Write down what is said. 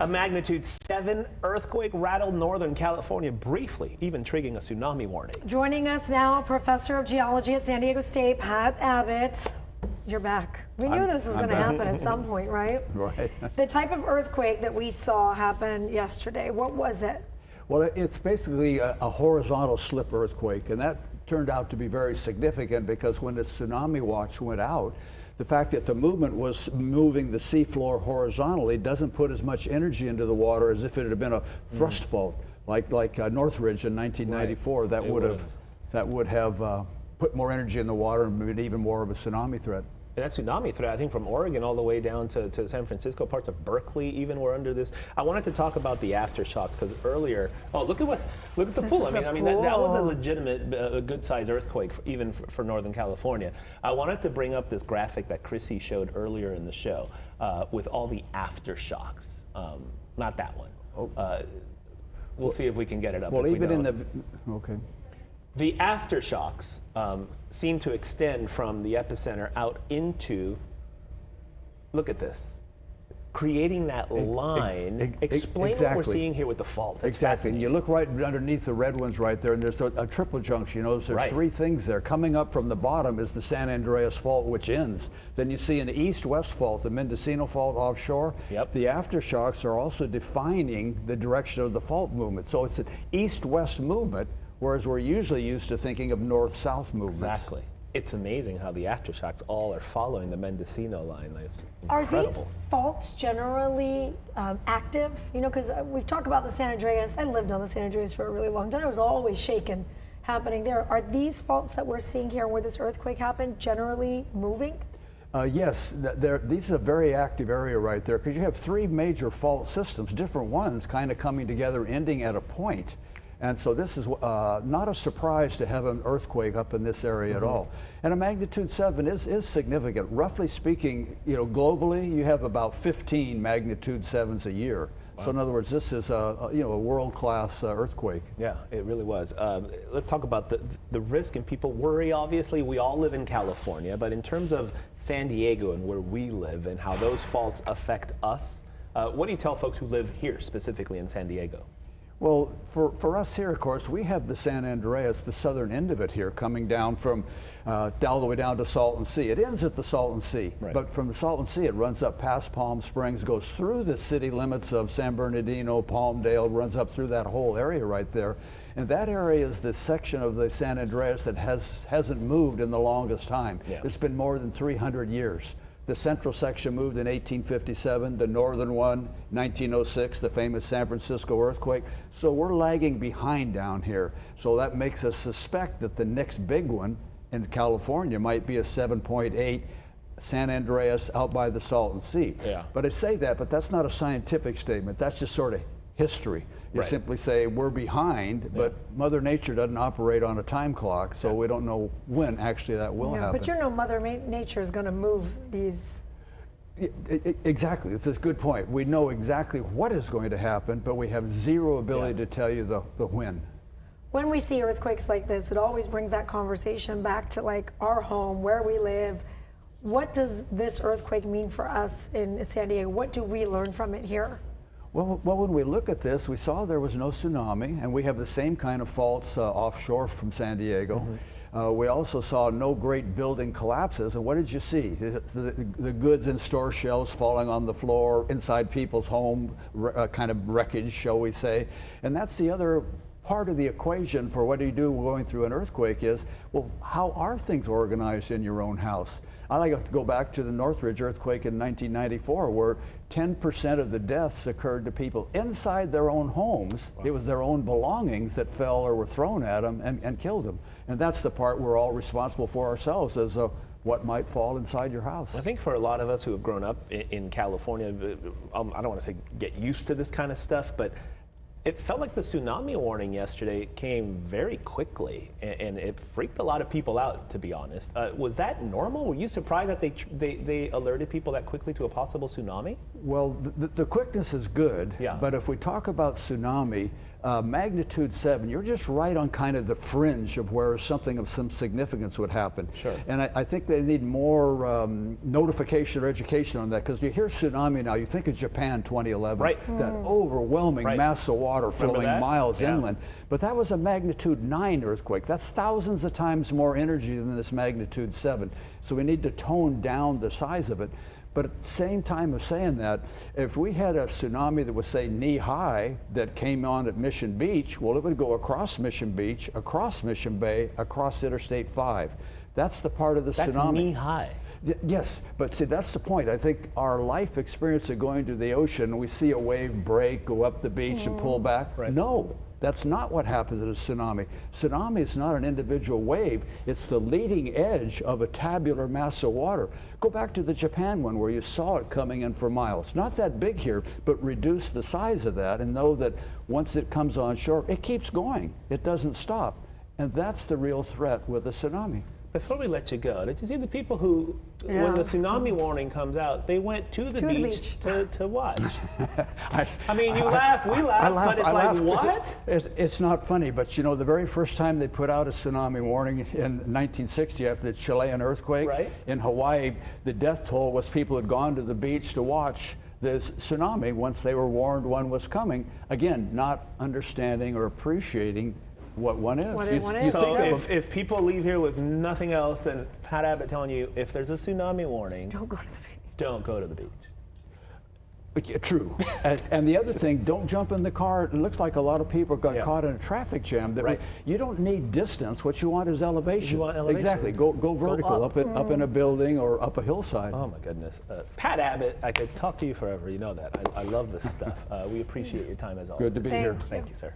A magnitude 7 earthquake rattled Northern California briefly, even triggering a tsunami warning. Joining us now, Professor of Geology at San Diego State, Pat Abbott. You're back. We knew this was going to happen at some point, right? Right. The type of earthquake that we saw happen yesterday, what was it? Well, it's basically a horizontal slip earthquake, and that turned out to be very significant because when the tsunami watch went out, the fact that the movement was moving the seafloor horizontally doesn't put as much energy into the water as if it had been a thrust fault, like Northridge in 1994. Right. That would have put more energy in the water and made even more of a tsunami threat. And that tsunami threat, I think from Oregon all the way down to San Francisco, parts of Berkeley even were under this. I wanted to talk about the aftershocks because earlier, look at the pool. I mean, that was a legitimate, good-sized earthquake, even for Northern California. I wanted to bring up this graphic that Chrissy showed earlier in the show with all the aftershocks. Not that one. We'll see if we can get it up. Well, even in the okay. The aftershocks seem to extend from the epicenter out into, look at this, creating that line. Explain exactly. what we're seeing here with the fault. That's exactly. And you look right underneath the red ones right there, and there's a triple junction. You notice there's right. three things there. Coming up from the bottom is the San Andreas Fault, which ends. Then you see an east-west fault, the Mendocino Fault offshore. Yep. The aftershocks are also defining the direction of the fault movement. So it's an east-west movement, whereas we're usually used to thinking of north-south movements. Exactly. It's amazing how the aftershocks all are following the Mendocino line. That's incredible. Are these faults generally active? You know, because we've talked about the San Andreas. I lived on the San Andreas for a really long time. It was always shaken happening there. Are these faults that we're seeing here where this earthquake happened generally moving? Yes, this is a very active area right there because you have three major fault systems, different ones kind of coming together, ending at a point. And so this is not a surprise to have an earthquake up in this area at all. And a magnitude 7 is significant. Roughly speaking, you know, globally, you have about 15 magnitude 7s a year. Wow. So in other words, this is a world-class earthquake. Yeah, it really was. Let's talk about the risk, and people worry, obviously. We all live in California, but in terms of San Diego and where we live and how those faults affect us, what do you tell folks who live here, specifically in San Diego? Well, for us here, of course, we have the San Andreas, the southern end of it here, coming down from all the way down to Salton Sea. It ends at the Salton Sea, right. But from the Salton Sea, it runs up past Palm Springs, goes through the city limits of San Bernardino, Palmdale, runs up through that whole area right there. And that area is the section of the San Andreas that hasn't moved in the longest time. Yeah. It's been more than 300 years. The central section moved in 1857, the northern one, 1906, the famous San Francisco earthquake. So we're lagging behind down here. So that makes us suspect that the next big one in California might be a 7.8 San Andreas out by the Salton Sea. Yeah. But I say that, but that's not a scientific statement. That's just sort of history. You right. simply say we're behind, but Mother Nature doesn't operate on a time clock, so we don't know when actually that will happen. But you know Mother Nature is going to move these. Exactly, it's a good point. We know exactly what is going to happen, but we have zero ability to tell you the when. When we see earthquakes like this, it always brings that conversation back to like our home, where we live. What does this earthquake mean for us in San Diego? What do we learn from it here? Well, when we look at this, we saw there was no tsunami, and we have the same kind of faults offshore from San Diego. We also saw no great building collapses, and what did you see? The goods in store shelves falling on the floor, inside people's home, kind of wreckage, shall we say. And that's the other part of the equation for what do you do going through an earthquake is, well, how are things organized in your own house? I like to go back to the Northridge earthquake in 1994, where 10% of the deaths occurred to people inside their own homes. Wow. It was their own belongings that fell or were thrown at them and killed them. And that's the part we're all responsible for ourselves as what might fall inside your house. I think for a lot of us who have grown up in California, I don't want to say get used to this kind of stuff, but it felt like the tsunami warning yesterday came very quickly, and it freaked a lot of people out, to be honest. Was that normal? Were you surprised that they alerted people that quickly to a possible tsunami? Well, the quickness is good, but if we talk about tsunami, magnitude 7, you're just right on kind of the fringe of where something of some significance would happen. Sure. And I think they need more notification or education on that, because you hear tsunami now, you think of Japan 2011, Right. that overwhelming Right. mass of water flowing that? miles Yeah. inland. But that was a magnitude 9 earthquake. That's thousands of times more energy than this magnitude 7. So we need to tone down the size of it. But at the same time of saying that, if we had a tsunami that was, say, knee high that came on at Mission Beach, well, it would go across Mission Beach, across Mission Bay, across Interstate 5. That's the part of the That's tsunami. knee high. Yes, but see, that's the point. I think our life experience of going to the ocean, we see a wave break, go up the beach and pull back. Right. No, that's not what happens at a tsunami. Tsunami is not an individual wave. It's the leading edge of a tabular mass of water. Go back to the Japan one where you saw it coming in for miles. Not that big here, but reduce the size of that and know that once it comes on shore, it keeps going. It doesn't stop. And that's the real threat with a tsunami. Before we let you go, did you see the people who, Yeah. when the tsunami warning comes out, they went to the beach to watch? I mean, you laugh, we laugh, but it's like, what? It's not funny, but you know, the very first time they put out a tsunami warning in 1960 after the Chilean earthquake Right. in Hawaii, the death toll was people had gone to the beach to watch this tsunami once they were warned one was coming. Again, not understanding or appreciating what one is. What one is. You So think of if people leave here with nothing else than Pat Abbott telling you, if there's a tsunami warning, Don't go to the beach. don't go to the beach. Yeah, true. And the other thing, don't jump in the car. It looks like a lot of people got Yeah. caught in a traffic jam. That Right. you don't need distance. What you want is elevation. You want elevation. Exactly. Go vertical, up. up in a building or up a hillside. Oh my goodness. Pat Abbott, I could talk to you forever. You know that. I love this stuff. We appreciate your time as always. Good to be here. Thank you. Thank you, sir.